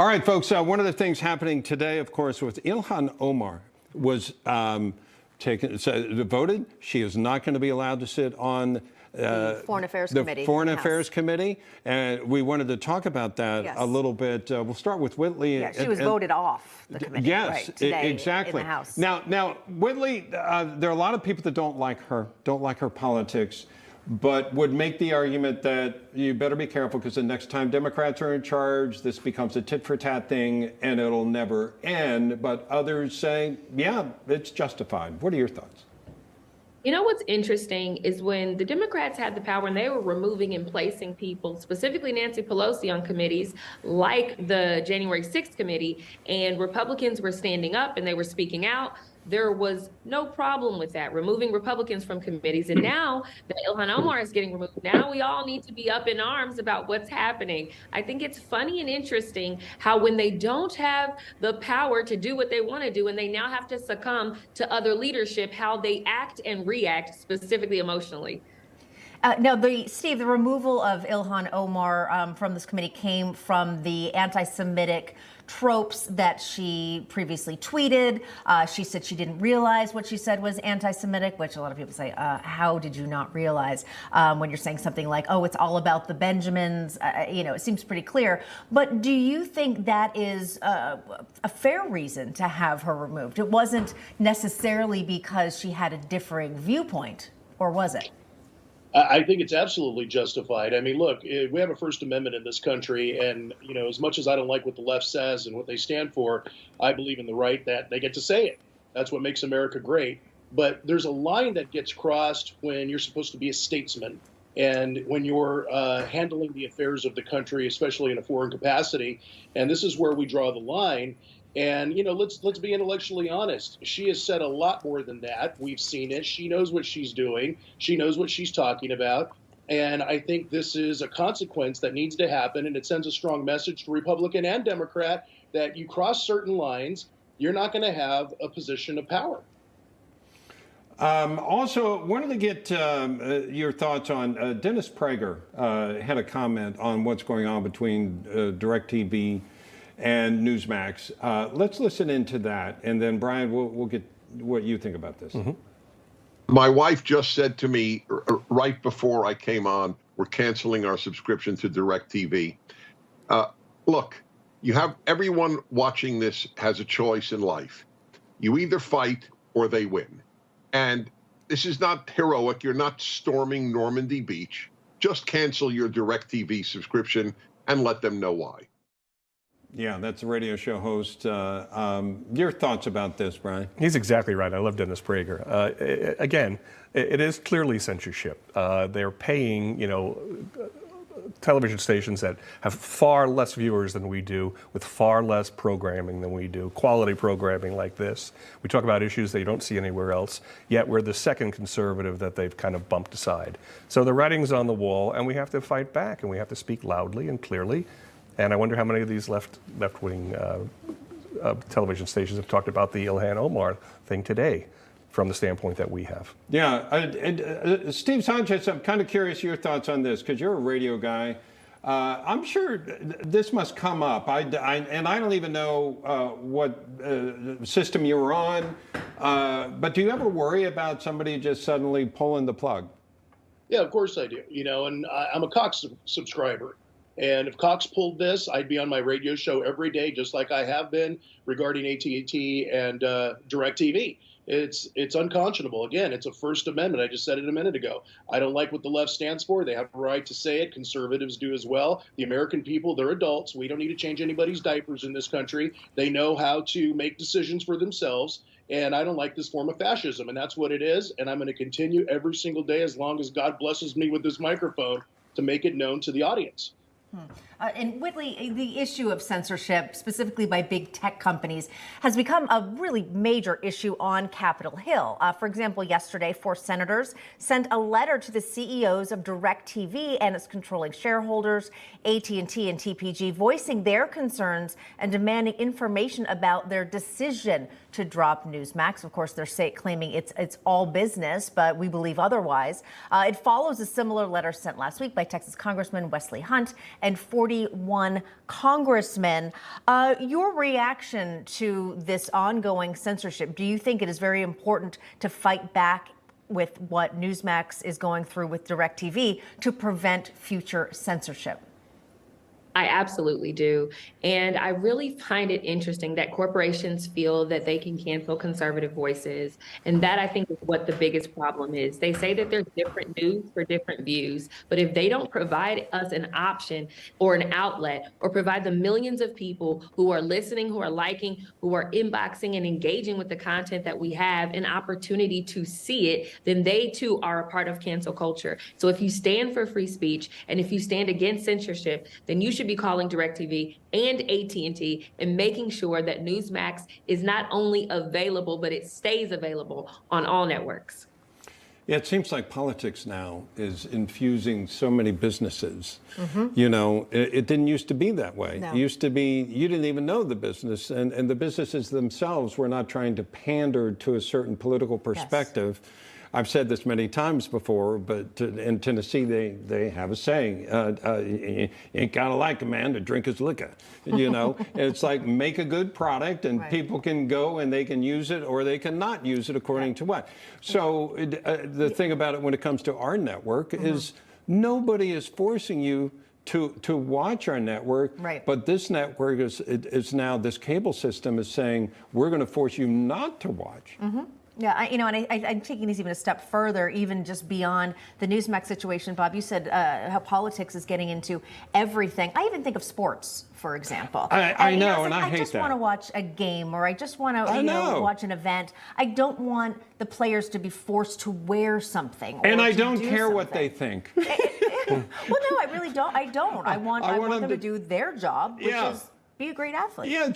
All right, folks, one of the things happening today, of course, was Ilhan Omar was voted. She is not going to be allowed to sit on the Foreign Affairs Committee. The Foreign Affairs Committee. And we wanted to talk about that a little bit. We'll start with Whitley. Yeah, she was voted off the committee. Yes, right, today exactly. In the House. Now, Whitley, there are a lot of people that don't like her politics, but would make the argument that you better be careful because the next time Democrats are in charge, this becomes a tit-for-tat thing and it'll never end. But others say, yeah, it's justified. What are your thoughts? You know what's interesting is when the Democrats had the power and they were removing and placing people, specifically Nancy Pelosi, on committees like the January 6th committee, and Republicans were standing up and they were speaking out, there was no problem with that, removing Republicans from committees. And now that Ilhan Omar is getting removed, now we all need to be up in arms about what's happening. I think it's funny and interesting how when they don't have the power to do what they want to do and they now have to succumb to other leadership, how they act and react, specifically emotionally. Now, Steve, the removal of Ilhan Omar from this committee came from the anti-Semitic tropes that she previously tweeted. She said she didn't realize what she said was anti-Semitic, which a lot of people say, how did you not realize when you're saying something like, oh, it's all about the Benjamins? It seems pretty clear. But do you think that is a fair reason to have her removed? It wasn't necessarily because she had a differing viewpoint, or was it? I think it's absolutely justified. I mean, look, we have a First Amendment in this country, and, as much as I don't like what the left says and what they stand for, I believe in the right that they get to say it. That's what makes America great. But there's a line that gets crossed when you're supposed to be a statesman and when you're handling the affairs of the country, especially in a foreign capacity. And this is where we draw the line. And, let's be intellectually honest. She has said a lot more than that. We've seen it. She knows what she's doing. She knows what she's talking about. And I think this is a consequence that needs to happen. And it sends a strong message to Republican and Democrat that you cross certain lines, you're not going to have a position of power. Also, wanted to get your thoughts on Dennis Prager had a comment on what's going on between DirecTV and Newsmax. Let's listen into that, and then Brian, we'll get what you think about this. Mm-hmm. My wife just said to me right before I came on, we're canceling our subscription to DirecTV. Look, you have everyone watching this has a choice in life. You either fight or they win. And this is not heroic. You're not storming Normandy Beach. Just cancel your DirecTV subscription and let them know why. Yeah, that's a radio show host. Your thoughts about this, Brian? He's exactly right. I love Dennis Prager. Again, it is clearly censorship. They're paying, television stations that have far less viewers than we do, with far less programming than we do, quality programming like this. We talk about issues that you don't see anywhere else, yet we're the second conservative that they've kind of bumped aside. So the writing's on the wall, and we have to fight back, and we have to speak loudly and clearly. And I wonder how many of these left-wing television stations have talked about the Ilhan Omar thing today from the standpoint that we have. Yeah. Steve Sanchez, I'm kind of curious your thoughts on this because you're a radio guy. I'm sure this must come up. And I don't even know what system you were on. But do you ever worry about somebody just suddenly pulling the plug? Yeah, of course I do. And I'm a Cox subscriber. And if Cox pulled this, I'd be on my radio show every day, just like I have been regarding AT&T and DirecTV. It's unconscionable. Again, it's a First Amendment. I just said it a minute ago. I don't like what the left stands for. They have a right to say it. Conservatives do as well. The American people, they're adults. We don't need to change anybody's diapers in this country. They know how to make decisions for themselves. And I don't like this form of fascism. And that's what it is. And I'm going to continue every single day as long as God blesses me with this microphone to make it known to the audience. And Whitley, the issue of censorship, specifically by big tech companies, has become a really major issue on Capitol Hill. For example, yesterday, 4 senators sent a letter to the CEOs of DirecTV and its controlling shareholders, AT&T and TPG, voicing their concerns and demanding information about their decision to drop Newsmax. Of course, they're claiming it's all business, but we believe otherwise. It follows a similar letter sent last week by Texas Congressman Wesley Hunt and 41 congressmen. Your reaction to this ongoing censorship, do you think it is very important to fight back with what Newsmax is going through with DirecTV to prevent future censorship? I absolutely do. And I really find it interesting that corporations feel that they can cancel conservative voices. And that, I think, is what the biggest problem is. They say that there's different news for different views, but if they don't provide us an option or an outlet, or provide the millions of people who are listening, who are liking, who are inboxing and engaging with the content that we have, an opportunity to see it, then they too are a part of cancel culture. So if you stand for free speech and if you stand against censorship, then you should be calling DirecTV and AT&T and making sure that Newsmax is not only available, but it stays available on all networks. Yeah, it seems like politics now is infusing so many businesses. You know, it didn't used to be that way. No. It used to be you didn't even know the business, and the businesses themselves were not trying to pander to a certain political perspective. Yes. I've said this many times before, but in Tennessee, they have a saying, you ain't gotta like a man to drink his liquor, you know? It's like, make a good product and people can go and they can use it or they can not use it according to what. So the thing about it when it comes to our network is nobody is forcing you to watch our network, but this network is now, this cable system is saying, we're gonna force you not to watch. Yeah, I'm taking this even a step further, even just beyond the Newsmax situation. Bob, you said how politics is getting into everything. I even think of sports, for example. I know, and I hate that. I just want to watch a game, or I just want to watch an event. I don't want the players to be forced to wear something. And I don't care what they think. Well, no, I really don't. I want them to do their job, which is be a great athlete. Yeah,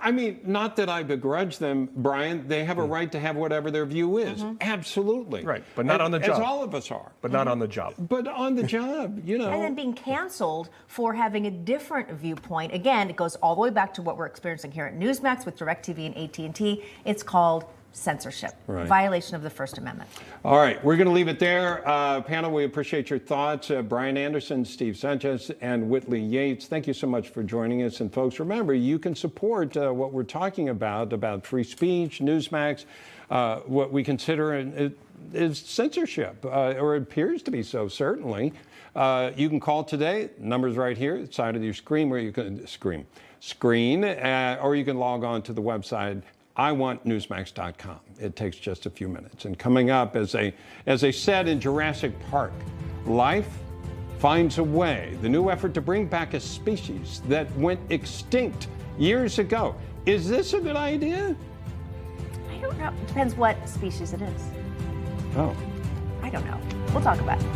I mean, not that I begrudge them, Brian. They have a right to have whatever their view is. Absolutely. Right, but not on the job. As all of us are. But not on the job. But on the job, you know. And then being canceled for having a different viewpoint. Again, it goes all the way back to what we're experiencing here at Newsmax with DirecTV and AT&T. It's called censorship, violation of the First Amendment. All right, we're going to leave it there. Panel, we appreciate your thoughts. Brian Anderson, Steve Sanchez, and Whitley Yates, thank you so much for joining us. And folks, remember, you can support what we're talking about free speech, Newsmax, what we consider is censorship, or it appears to be so, certainly. You can call today, numbers right here, side of your screen, where you can screen, or you can log on to the website iwantnewsmax.com. It takes just a few minutes. And coming up, as they said in Jurassic Park, life finds a way. The new effort to bring back a species that went extinct years ago. Is this a good idea? I don't know. It depends what species it is. Oh. I don't know. We'll talk about it.